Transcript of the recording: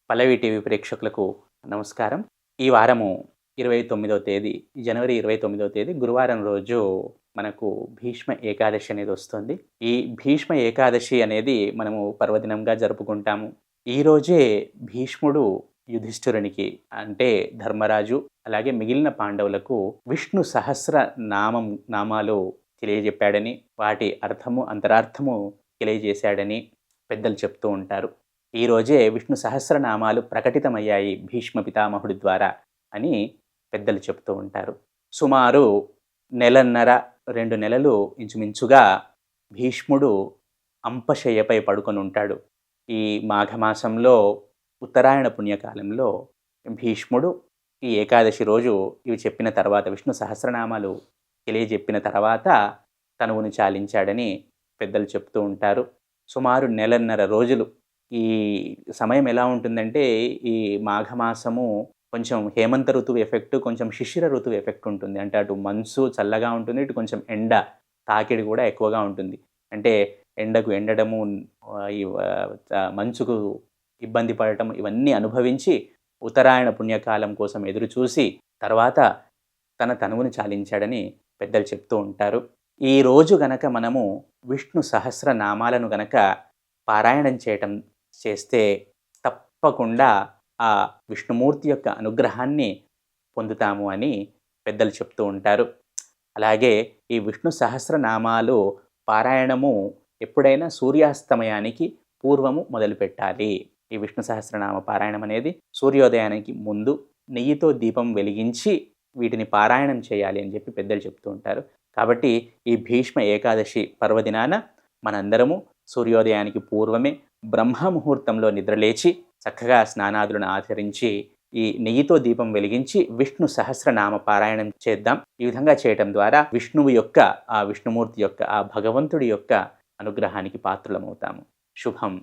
పల్లవి TV ప్రేక్షకులకు నమస్కారం. ఈ వారము 29వ తేదీ జనవరి 29వ తేదీ గురువారం రోజు మనకు భీష్మ ఏకాదశి అనేది వస్తుంది. ఈ భీష్మ ఏకాదశి అనేది మనము పర్వదినంగా జరుపుకుంటాము. ఈ రోజే భీష్ముడు యుధిష్ఠిరునికి అంటే ధర్మరాజు అలాగే మిగిలిన పాండవులకు విష్ణు సహస్ర నామాలు తెలియజెప్పాడని, వాటి అర్థము అంతరార్థము తెలియజేశాడని పెద్దలు చెప్తూ ఉంటారు. ఈ రోజే విష్ణు సహస్రనామాలు ప్రకటితమయ్యాయి భీష్మ పితామహుడి ద్వారా అని పెద్దలు చెప్తూ ఉంటారు. సుమారు నెలన్నర 2 నెలలు ఇంచుమించుగా భీష్ముడు అంపశయ్యపై పడుకొని ఉంటాడు. ఈ మాఘమాసంలో ఉత్తరాయణ పుణ్యకాలంలో భీష్ముడు ఈ ఏకాదశి రోజు ఇవి చెప్పిన తర్వాత విష్ణు సహస్రనామాలు తెలియజెప్పిన తర్వాత తనువును చాలించాడని పెద్దలు చెప్తూ ఉంటారు. సుమారు నెలన్నర రోజులు. ఈ సమయం ఎలా ఉంటుందంటే ఈ మాఘమాసము కొంచెం హేమంత ఋతువు ఎఫెక్ట్, కొంచెం శిశిర ఋతువు ఎఫెక్ట్ ఉంటుంది. అంటే అటు మంచు చల్లగా ఉంటుంది, ఇటు కొంచెం ఎండ తాకిడి కూడా ఎక్కువగా ఉంటుంది. అంటే ఎండకు ఎండడము, ఈ మంచుకు ఇబ్బంది పడటం ఇవన్నీ అనుభవించి ఉత్తరాయణ పుణ్యకాలం కోసం ఎదురు చూసి తర్వాత తన తనువుని చాలించాడని పెద్దలు చెప్తూ ఉంటారు. ఈ రోజు గనక మనము విష్ణు సహస్ర నామాలను గనక పారాయణం చేస్తే తప్పకుండా ఆ విష్ణుమూర్తి యొక్క అనుగ్రహాన్ని పొందుతాము అని పెద్దలు చెప్తూ ఉంటారు. అలాగే ఈ విష్ణు సహస్రనామాలు పారాయణము ఎప్పుడైనా సూర్యాస్తమయానికి పూర్వము మొదలుపెట్టాలి. ఈ విష్ణు సహస్రనామ పారాయణం అనేది సూర్యోదయానికి ముందు నెయ్యితో దీపం వెలిగించి వీటిని పారాయణం చేయాలి అని చెప్పి పెద్దలు చెప్తూ ఉంటారు. కాబట్టి ఈ భీష్మ ఏకాదశి పర్వదినాన మనందరము సూర్యోదయానికి పూర్వమే బ్రహ్మముహూర్తంలో నిద్రలేచి చక్కగా స్నానాదులను ఆచరించి ఈ నెయ్యితో దీపం వెలిగించి విష్ణు సహస్రనామ పారాయణం చేద్దాం. ఈ విధంగా చేయటం ద్వారా విష్ణువు యొక్క ఆ విష్ణుమూర్తి యొక్క ఆ భగవంతుడి యొక్క అనుగ్రహానికి పాత్రులమవుతాము. శుభం.